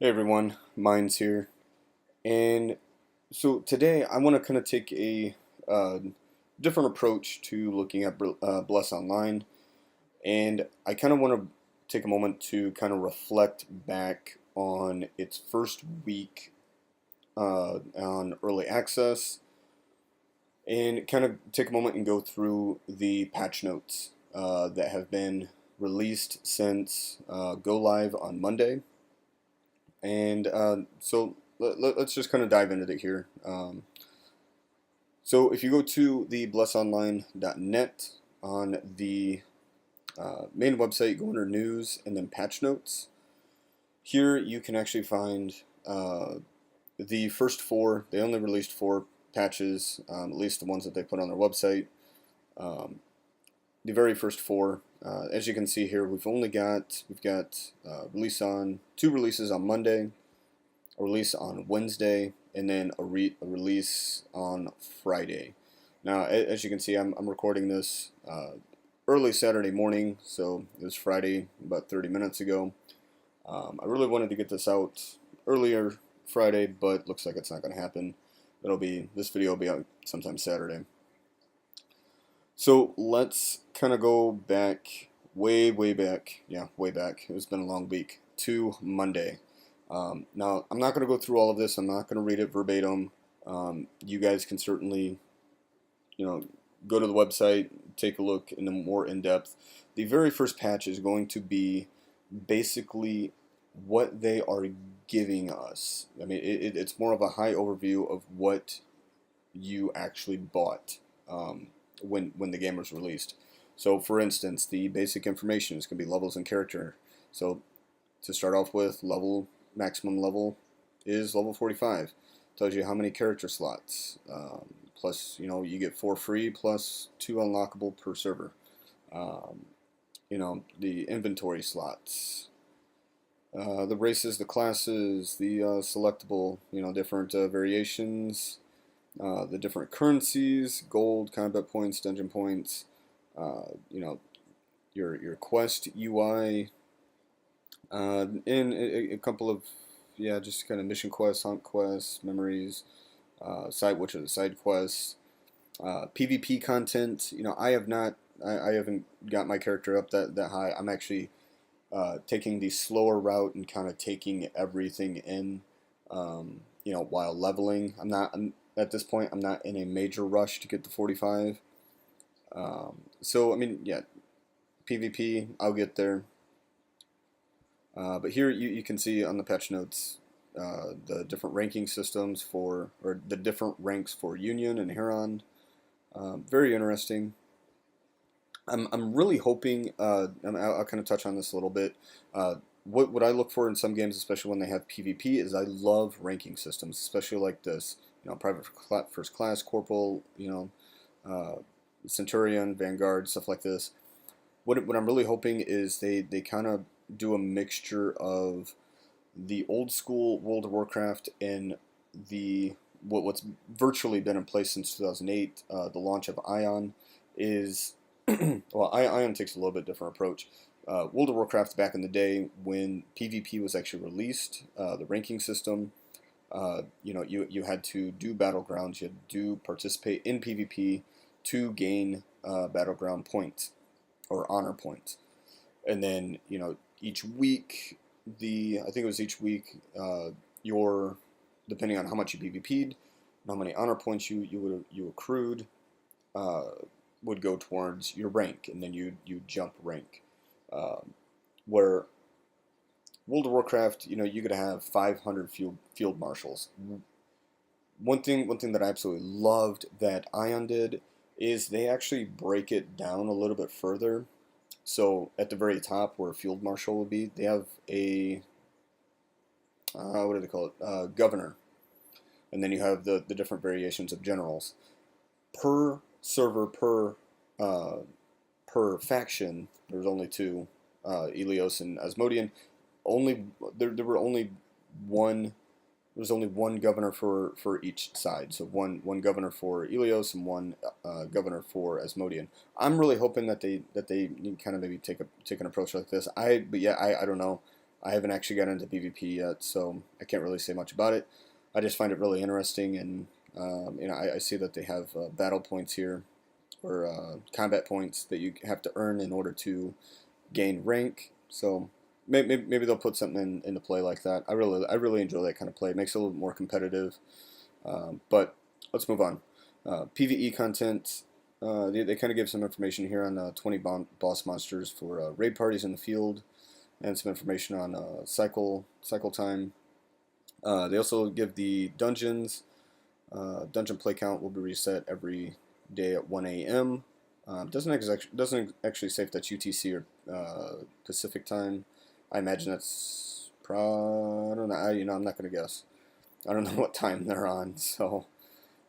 Hey everyone, Minds here. And so today I want to kind of take a different approach to looking at Bless Online. And I kind of want to take a moment to kind of reflect back on its first week on early access and kind of take a moment and go through the patch notes that have been released since go live on Monday. And so let's just kind of dive into it here. So if you go to the blessonline.net on the main website, go under news and then patch notes. Here you can actually find the first four. They only released four patches, at least the ones that they put on their website. Um, the very first four. As you can see here, we've got release on two releases on Monday, a release on Wednesday, and then a release on Friday. Now, as you can see, I'm recording this early Saturday morning, so it was Friday about 30 minutes ago. I really wanted to get this out earlier Friday, but looks like it's not going to happen. This video will be out sometime Saturday. So let's kind of go back, way back. Yeah, way back. It's been a long week to Monday. Now, I'm not going to go through all of this. I'm not going to read it verbatim. You guys can certainly, go to the website, take a look in the more in depth. The very first patch is going to be basically what they are giving us. I mean, it's more of a high overview of what you actually bought when the game was released. So, for instance, the basic information is going to be levels and character. So, to start off with, maximum level is level 45. Tells you how many character slots. Plus, you get 4 free plus 2 unlockable per server. Um, the inventory slots. The races, the classes, the selectable, different variations, the different currencies, gold, combat points, dungeon points, uh, you know, your quest UI, and a couple of, yeah, just kind of mission quests, hunt quests, memories, which are the side quests, PvP content. I haven't got my character up that high. I'm actually taking the slower route and kind of taking everything in, while leveling. At this point, I'm not in a major rush to get to 45. So, I mean, yeah, PvP, I'll get there. But here you can see on the patch notes the different ranking systems or the different ranks for Union and Heron. Very interesting. I'm really hoping, I'll kind of touch on this a little bit. What I look for in some games, especially when they have PvP, is I love ranking systems, especially like this, private first class, corporal, uh, centurion, vanguard, stuff like this. What I'm really hoping is they kind of do a mixture of the old school World of Warcraft and what's virtually been in place since 2008. The launch of Ion is well, Ion takes a little bit different approach. World of Warcraft back in the day when PvP was actually released, the ranking system, you had to do battlegrounds, you had to participate in PvP to gain battleground points or honor points, and then each week I think it was each week your depending on how much you PvP'd, how many honor points you accrued. Uh, would go towards your rank, and then you jump rank. Um, where World of Warcraft, you could have 500 field marshals. One thing that I absolutely loved that Ion did is they actually break it down a little bit further. So at the very top, where a field marshal would be, they have a what do they call it? Governor, and then you have the different variations of generals per server uh, per faction. There's only two, Ilios and Asmodean. Only there were only one. There was only one governor for each side. So one governor for Ilios and one governor for Asmodean. I'm really hoping that they kind of maybe take an approach like this. But yeah, I don't know. I haven't actually got into PvP yet, so I can't really say much about it. I just find it really interesting, and I see that they have battle points here, or combat points that you have to earn in order to gain rank. So maybe they'll put something into play like that. I really enjoy that kind of play. It makes it a little bit more competitive. But let's move on. PVE content. They kind of give some information here on 20 boss monsters for raid parties in the field, and some information on cycle time. They also give the dungeons. Dungeon play count will be reset every day at 1 a.m. Doesn't actually say if that's UTC or Pacific time. I imagine that's I don't know. I'm not gonna guess. I don't know what time they're on, so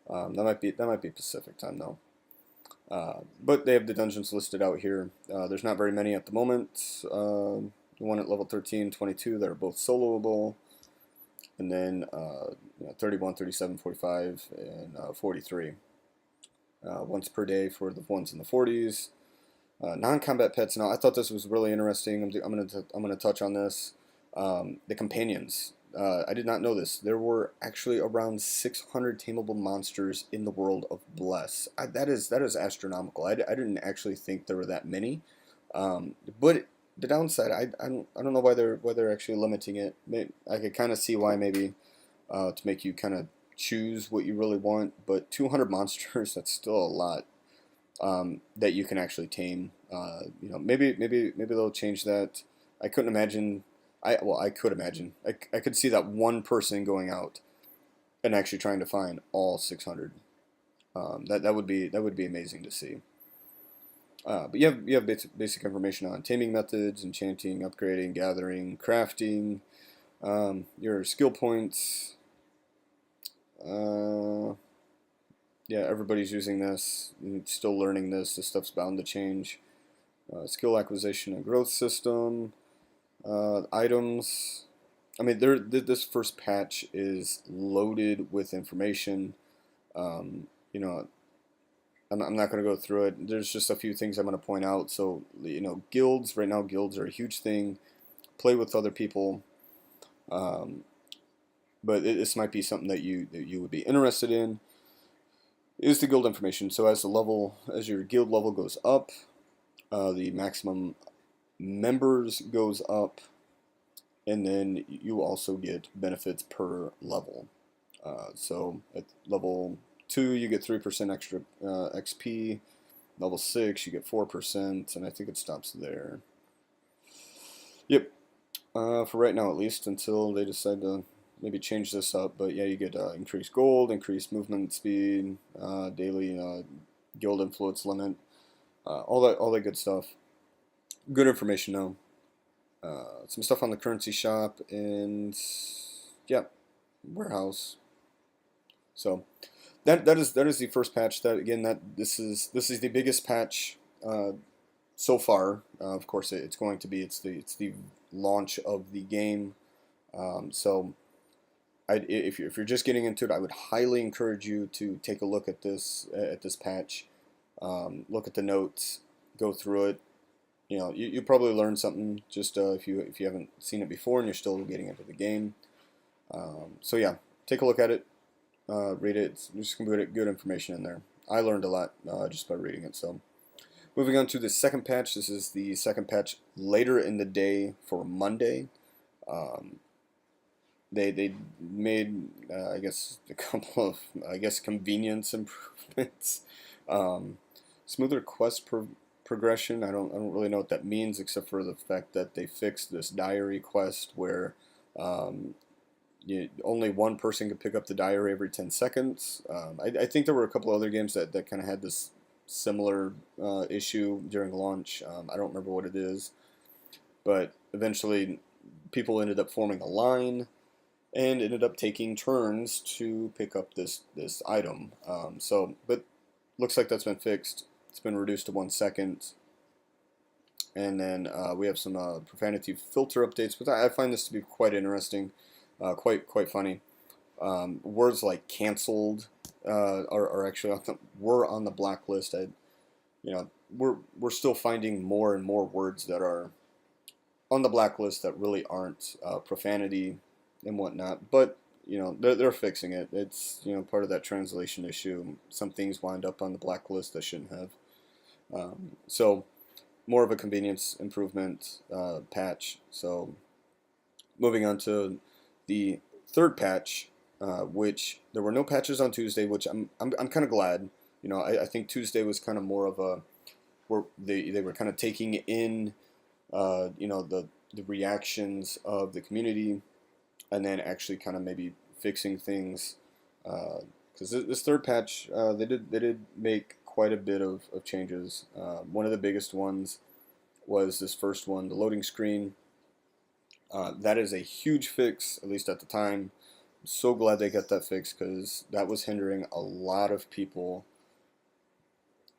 that might be Pacific time though. But they have the dungeons listed out here. There's not very many at the moment. The one at level 13, 22 that are both soloable, and then 31, 37, 45, and 43. Once per day for the ones in the 40s. Non-combat pets. Now, I thought this was really interesting. I'm gonna touch on this. The companions. I did not know this. There were actually around 600 tameable monsters in the world of Bless. That is astronomical. I didn't actually think there were that many. But the downside, I don't know why they're actually limiting it. I could kind of see why, maybe to make you kind of choose what you really want. But 200 monsters, that's still a lot. That you can actually tame. Maybe they'll change that. I couldn't imagine. I could imagine. I could see that one person going out and actually trying to find all 600. That would be amazing to see. But you have basic information on taming methods, enchanting, upgrading, gathering, crafting, your skill points. Yeah, everybody's using this. Still learning this. This stuff's bound to change. Skill acquisition and growth system. Items. I mean, this first patch is loaded with information. Um, you know, I'm not going to go through it. There's just a few things I'm going to point out. So, guilds. Right now, guilds are a huge thing. Play with other people. Um, but this might be something that you would be interested in. Is the guild information. So as your guild level goes up, the maximum members goes up, and then you also get benefits per level. So at level 2 you get 3% extra XP. Level 6 you get 4%, and I think it stops there. Yep. For right now, at least, until they decide to maybe change this up. But yeah, you get increased gold, increased movement speed, daily guild influence limit, all that good stuff. Good information though. Some stuff on the currency shop, and yeah, warehouse. So that is the first patch. That again, this is the biggest patch so far. Of course, it's going to be. It's the launch of the game. So if you're just getting into it, I would highly encourage you to take a look at this patch. Look at the notes, go through it. You probably learn something just if you haven't seen it before and you're still getting into the game. So yeah, take a look at it, read it. It's just good information in there. I learned a lot just by reading it. So moving on to the second patch. This is the second patch later in the day for Monday. They made I guess a couple of convenience improvements. Smoother quest progression. I don't really know what that means, except for the fact that they fixed this diary quest where only one person could pick up the diary every 10 seconds. I think there were a couple other games that kind of had this similar issue during launch. I don't remember what it is, but eventually people ended up forming a line and ended up taking turns to pick up this item. But looks like that's been fixed. It's been reduced to 1 second. And then we have some profanity filter updates, but I find this to be quite interesting, quite funny. Words like canceled are actually were on the blacklist. We're still finding more and more words that are on the blacklist that really aren't profanity and whatnot. But they're fixing it. It's part of that translation issue. Some things wind up on the blacklist that shouldn't have. So more of a convenience improvement patch. So moving on to the third patch, which there were no patches on Tuesday, which I'm kind of glad. I think Tuesday was kind of more of a where they were kind of taking in the reactions of the community, and then actually kind of maybe fixing things. Because this third patch, they did make quite a bit of changes. One of the biggest ones was this first one, the loading screen. That is a huge fix, at least at the time. I'm so glad they got that fixed because that was hindering a lot of people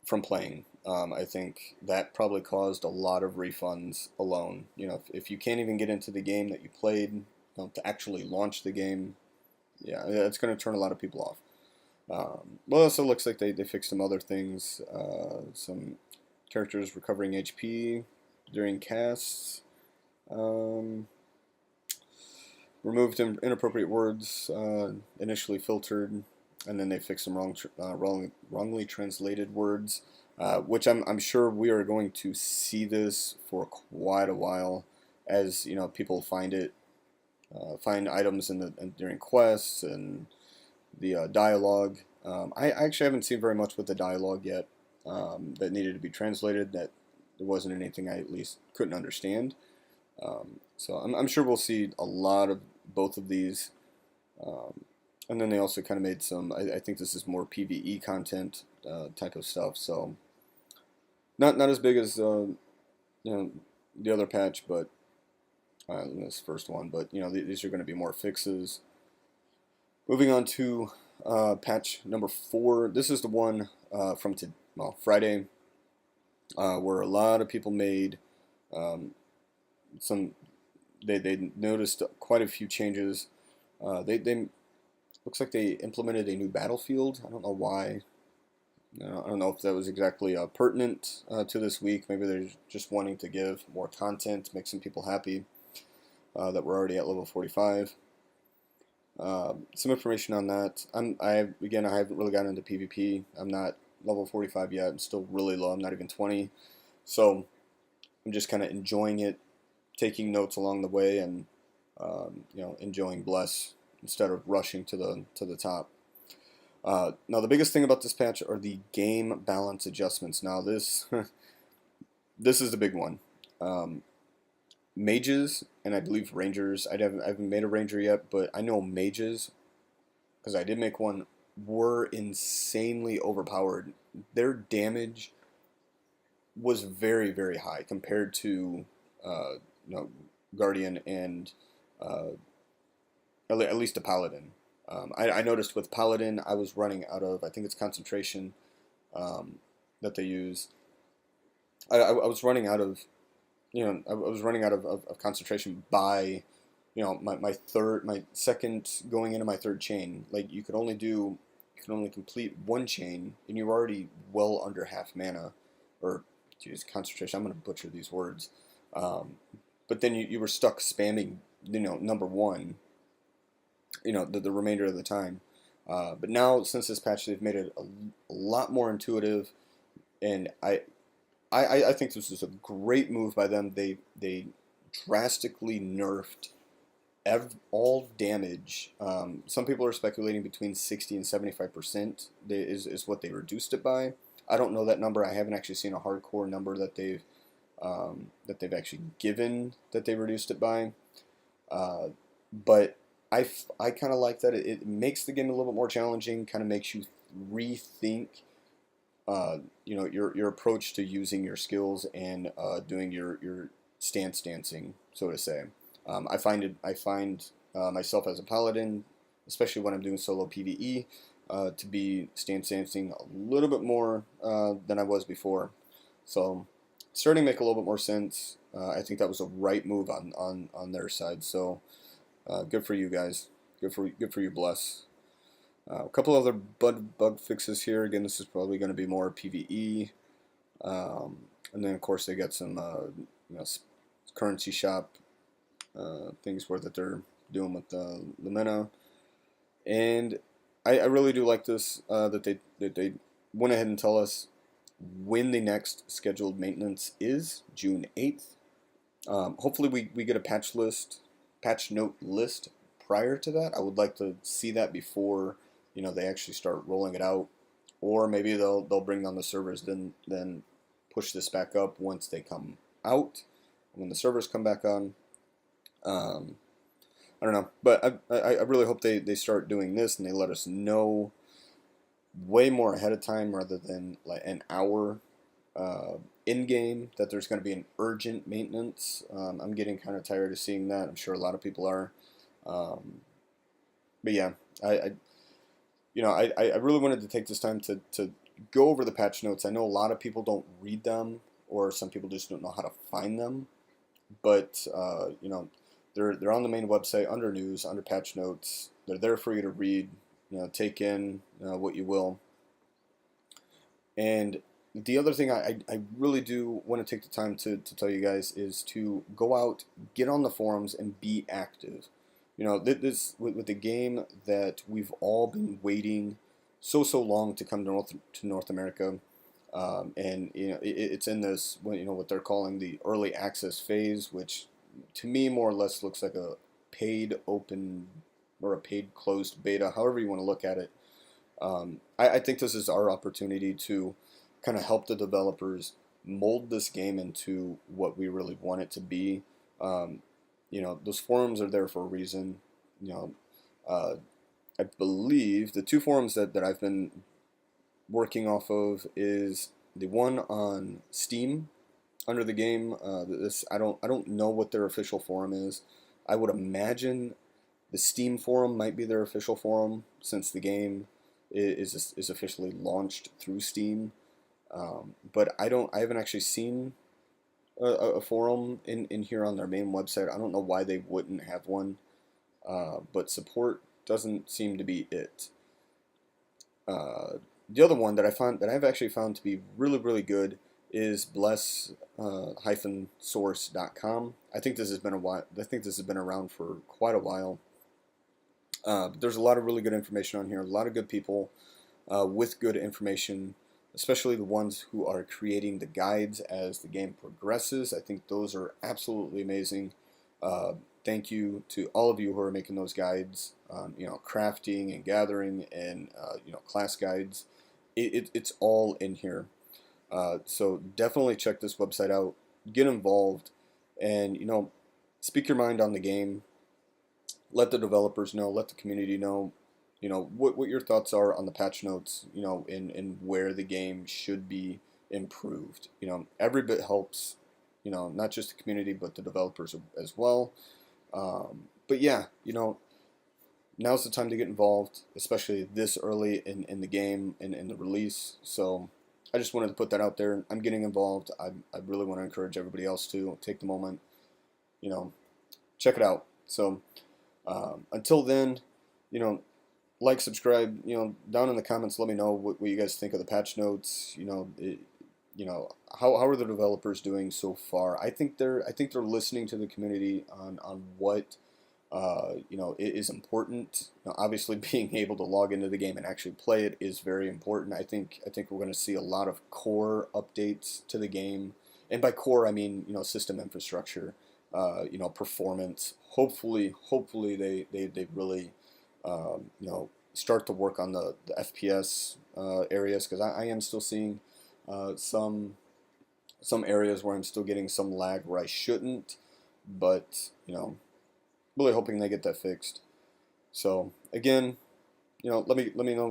from playing. I think that probably caused a lot of refunds alone. If you can't even get into the game that you played, to actually launch the game, yeah, it's going to turn a lot of people off. Well, it also looks like they fixed some other things. Some characters recovering HP during casts. Removed inappropriate words initially filtered, and then they fixed some wrongly translated words, which I'm sure we are going to see this for quite a while, as people find items during quests and the dialogue. I actually haven't seen very much with the dialogue yet that needed to be translated. That there wasn't anything I at least couldn't understand. So I'm sure we'll see a lot of both of these. And then they also kind of made some, I think this is more PvE content type of stuff. So not as big as the other patch, but this first one. But these are going to be more fixes. Moving on to patch number 4. This is the one from Friday, where a lot of people made some. They noticed quite a few changes. They looks like they implemented a new battlefield. I don't know why. I don't know if that was exactly pertinent to this week. Maybe they're just wanting to give more content, make some people happy that we're already at level 45. Some information on that. I haven't really gotten into PvP. I'm not level 45 yet. I'm still really low. I'm not even 20. So I'm just kind of enjoying it, taking notes along the way, and enjoying Bless instead of rushing to the top. Now the biggest thing about this patch are the game balance adjustments. Now this this is the big one. Mages and I believe rangers. I haven't made a ranger yet, but I know mages, because I did make one, were insanely overpowered. Their damage was very, very high compared to Guardian and at least a Paladin. I noticed with Paladin, I was running out of, I think it's concentration that they use. I was running out of, I was running out of concentration by, my second going into my third chain. Like you could only complete one chain, and you're already well under half mana, or geez, concentration. I'm gonna butcher these words, but then you were stuck spamming, number one, the remainder of the time. But now, since this patch, they've made it a lot more intuitive, and I think this is a great move by them. They drastically nerfed all damage. Some people are speculating between 60 and 75% is what they reduced it by. I don't know that number. I haven't actually seen a hardcore number that they've actually given that they reduced it by. But I kind of like that. It makes the game a little bit more challenging. Kind of makes you rethink, your approach to using your skills and doing your stance dancing, so to say. I find myself as a paladin, especially when I'm doing solo PvE, to be stance dancing a little bit more than I was before. So it's starting to make a little bit more sense. I think that was a right move on their side. So good for you guys. Good for you, Bless. A couple other bug fixes here. Again, this is probably going to be more PvE. And then of course they got some currency shop things where that they're doing with Lumina, and I really do like this that they went ahead and tell us when the next scheduled maintenance is, June 8th. Hopefully we get a patch note list prior to that. I would like to see that before they actually start rolling it out, or maybe they'll bring down the servers, then push this back up once they come out, when the servers come back on. Um, I don't know, but I really hope they start doing this and they let us know way more ahead of time rather than like an hour uh, in game that there's going to be an urgent maintenance. I'm getting kind of tired of seeing that. I'm sure a lot of people are. Um, but yeah, I really wanted to take this time to go over the patch notes. I know a lot of people don't read them, or some people just don't know how to find them. But they're on the main website under news, under patch notes. They're there for you to read. Take in what you will. And the other thing I really do want to take the time to tell you guys is to go out, get on the forums, and be active. This with the game that we've all been waiting so long to come to North America, and it's in this what they're calling the early access phase, which to me more or less looks like a paid open or a paid closed beta, however you want to look at it. I think this is our opportunity to kind of help the developers mold this game into what we really want it to be. Um, those forums are there for a reason. You know, uh, I believe the two forums that I've been working off of is the one on Steam under the game. This I don't know what their official forum is. I would imagine the Steam forum might be their official forum since the game is officially launched through Steam. But I haven't actually seen a forum in here on their main website. I don't know why they wouldn't have one, but support doesn't seem to be it. Uh, the other one that I've actually found to be really good is bless-source.com. I think this has been a while. I think this has been around for quite a while. But there's a lot of really good information on here. A lot of good people with good information, especially the ones who are creating the guides as the game progresses. I think those are absolutely amazing. Uh, Thank you to all of you who are making those guides. Crafting and gathering and class guides. It's all in here. So definitely check this website out. Get involved, and speak your mind on the game. Let the developers know. Let the community know. What your thoughts are on the patch notes. And where the game should be improved. Every bit helps. Not just the community but the developers as well. But yeah, now's the time to get involved, especially this early in the game and in the release. So I just wanted to put that out there. I'm getting involved. I really want to encourage everybody else to take the moment, you know, check it out. So until then, you know, like, subscribe, down in the comments, let me know what you guys think of the patch notes. How are the developers doing so far? I think they're listening to the community on what is important. Obviously, being able to log into the game and actually play it is very important. I think we're going to see a lot of core updates to the game, and by core I mean system infrastructure, performance. Hopefully they really start to work on the FPS areas, because I am still seeing some areas where I'm still getting some lag where I shouldn't, but really hoping they get that fixed. So again, let me know